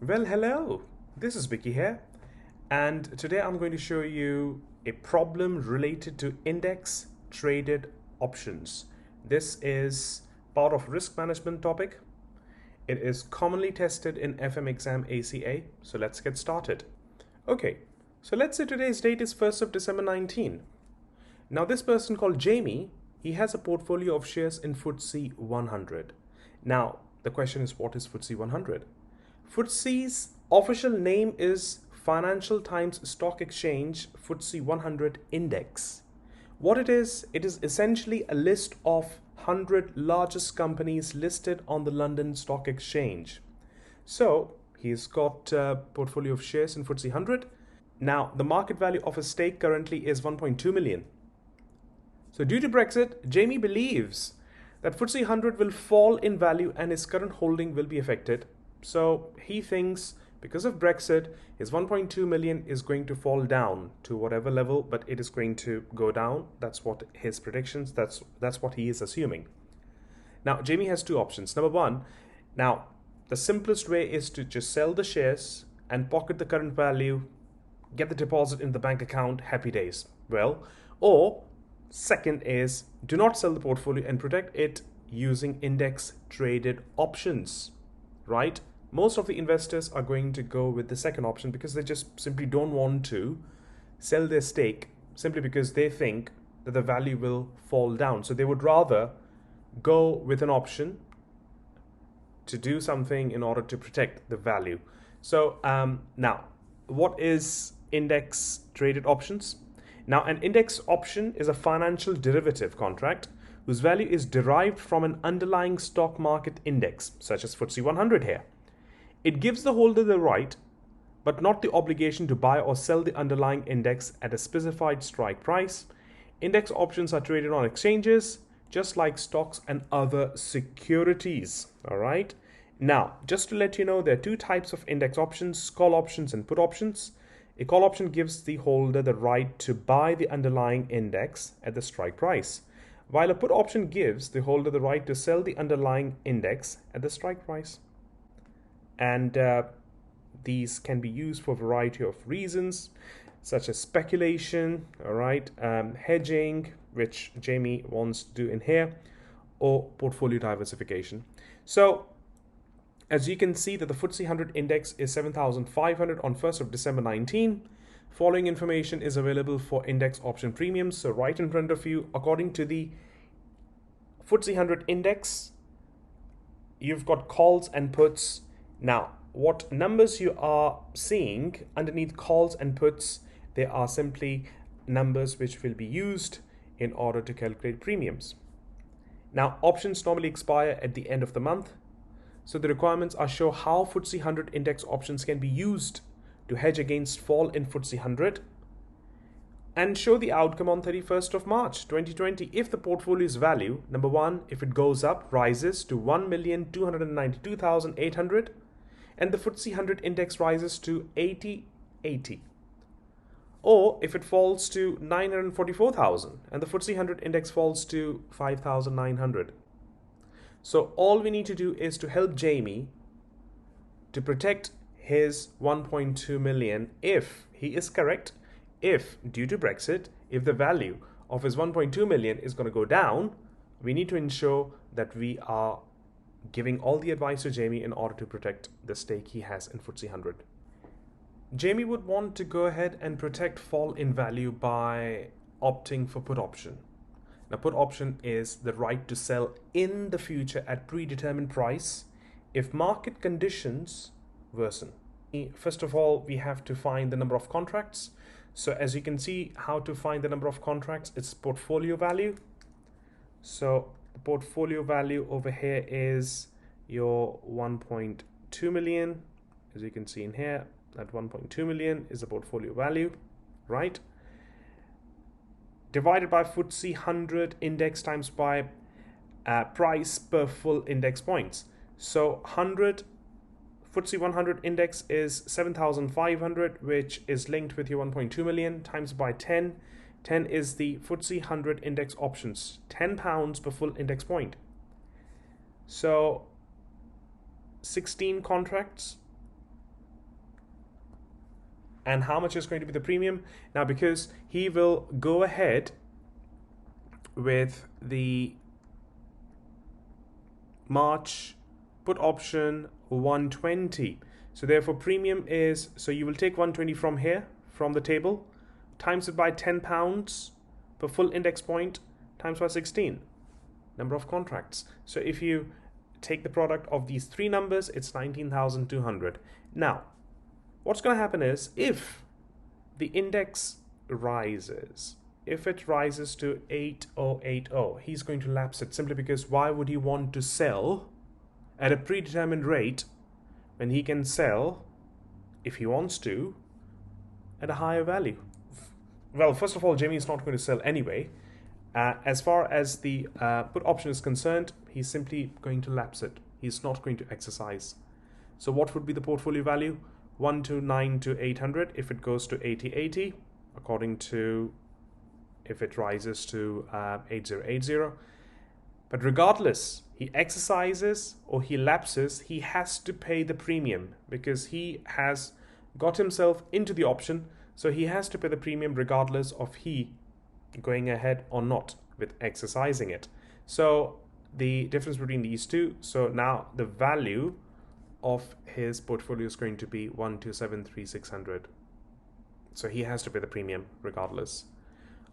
Well, hello, this is Vicky here, and today I'm going to show you a problem related to index traded options. This is part of risk management topic. It is commonly tested in FM exam ACA, so let's get started. Okay, so let's say today's date is 1st of December 19. Now this person called Jamie, he has a portfolio of shares in FTSE 100. Now the question is, what is FTSE 100? FTSE's official name is Financial Times Stock Exchange FTSE 100 Index. What it is essentially a list of 100 largest companies listed on the London Stock Exchange. So he's got a portfolio of shares in FTSE 100. Now the market value of his stake currently is 1.2 million. So due to Brexit, Jamie believes that FTSE 100 will fall in value and his current holding will be affected. So he thinks because of Brexit, his 1.2 million is going to fall down to whatever level, but it is going to go down. That's what his predictions, that's what he is assuming. Now, Jamie has two options. Number one, now the simplest way is to just sell the shares and pocket the current value, get the deposit in the bank account, happy days. Well, or second is do not sell the portfolio and protect it using index traded options, right? Most of the investors are going to go with the second option because they just simply don't want to sell their stake simply because they think that the value will fall down. So they would rather go with an option to do something in order to protect the value. So now, what is index traded options? Now, an index option is a financial derivative contract whose value is derived from an underlying stock market index, such as FTSE 100 here. It gives the holder the right, but not the obligation to buy or sell the underlying index at a specified strike price. Index options are traded on exchanges, just like stocks and other securities. All right. Now, just to let you know, there are two types of index options: call options and put options. A call option gives the holder the right to buy the underlying index at the strike price, while a put option gives the holder the right to sell the underlying index at the strike price. And these can be used for a variety of reasons, such as speculation, all right, hedging, which Jamie wants to do in here, or portfolio diversification. So as you can see that the FTSE 100 index is 7,500 on 1st of December 19. Following information is available for index option premiums. So right in front of you, according to the FTSE 100 index, you've got calls and puts. Now, what numbers you are seeing underneath calls and puts, they are simply numbers which will be used in order to calculate premiums. Now, options normally expire at the end of the month. So the requirements are show how FTSE 100 index options can be used to hedge against fall in FTSE 100 and show the outcome on 31st of March 2020 if the portfolio's value, number one, if it goes up, rises to 1,292,800 and the FTSE 100 index rises to 8080. Or if it falls to 944,000 and the FTSE 100 index falls to 5,900. So all we need to do is to help Jamie to protect his 1.2 million if he is correct. If due to Brexit, if the value of his 1.2 million is going to go down, we need to ensure that we are giving all the advice to Jamie in order to protect the stake he has in FTSE 100. Jamie would want to go ahead and protect fall in value by opting for put option. Now, put option is the right to sell in the future at predetermined price if market conditions worsen. First of all, we have to find the number of contracts. So as you can see, how to find the number of contracts, it's portfolio value. So the portfolio value over here is your 1.2 million. As you can see in here, that 1.2 million is the portfolio value, right? Divided by FTSE 100 index times by price per full index points. So 100 FTSE 100 index is 7,500, which is linked with your 1.2 million, times by 10. 10 is the FTSE 100 index options, £10 per full index point. So 16 contracts And how much is going to be the premium? Now, because he will go ahead with the March put option 120. So therefore premium is, so you will take 120 from here, from the table, times it by £10 per full index point, times by 16, number of contracts. So if you take the product of these three numbers, it's 19,200. Now, what's going to happen is, if the index rises, if it rises to 8080, he's going to lapse it, simply because why would he want to sell at a predetermined rate when he can sell, if he wants to, at a higher value? Well, first of all, Jamie is not going to sell anyway. As far as the put option is concerned, he's simply going to lapse it. He's not going to exercise. So what would be the portfolio value? 129 to 800 if it goes to 8080, according to if it rises to 8080. But regardless, he exercises or he lapses, he has to pay the premium, because he has got himself into the option. So he has to pay the premium regardless of he going ahead or not with exercising it. So the difference between these two, so now the value of his portfolio is going to be 127,3600. So he has to pay the premium regardless.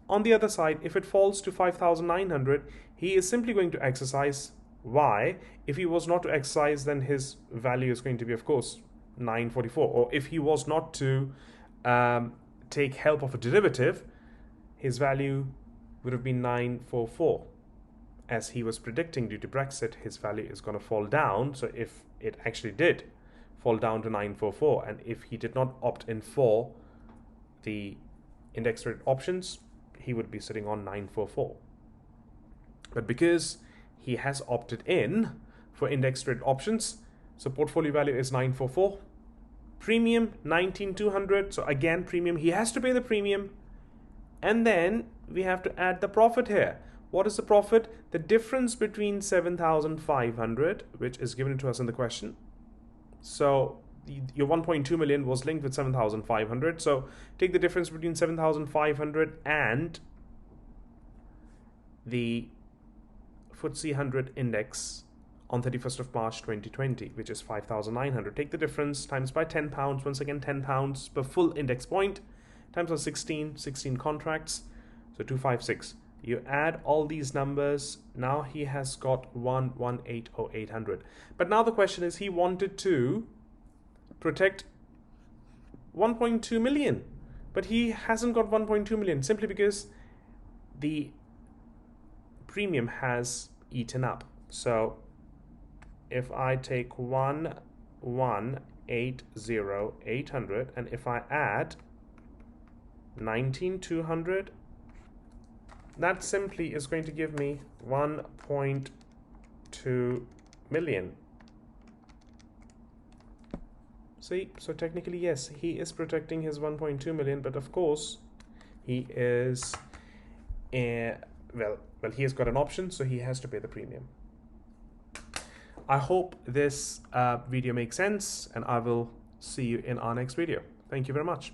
On the other side, if it falls to 5,900, he is simply going to exercise. Why? If he was not to exercise, then his value is going to be, of course, 944. Or if he was not to take help of a derivative, his value would have been 944. As he was predicting, due to Brexit, his value is going to fall down. So if it actually did fall down to 944, and if he did not opt in for the index rate options, he would be sitting on 944. But because he has opted in for index rate options, so portfolio value is 944, premium 19,200. So again, premium, he has to pay the premium, and then we have to add the profit here. What is the profit? The difference between 7,500, which is given to us in the question. So your 1.2 million was linked with 7,500. So take the difference between 7,500 and the FTSE 100 index on 31st of March 2020, which is 5,900. Take the difference, times by £10, once again £10 per full index point, times by 16 contracts, so 256. You add all these numbers, now he has got 1,180,800. But now the question is, he wanted to protect 1.2 million, but he hasn't got 1.2 million simply because the premium has eaten up. So if I take 1,180,800 and if I add 19,200, that simply is going to give me 1.2 million. See, so technically, yes, he is protecting his 1.2 million, but of course, he is, well, he has got an option, so he has to pay the premium. I hope this video makes sense, and I will see you in our next video. Thank you very much.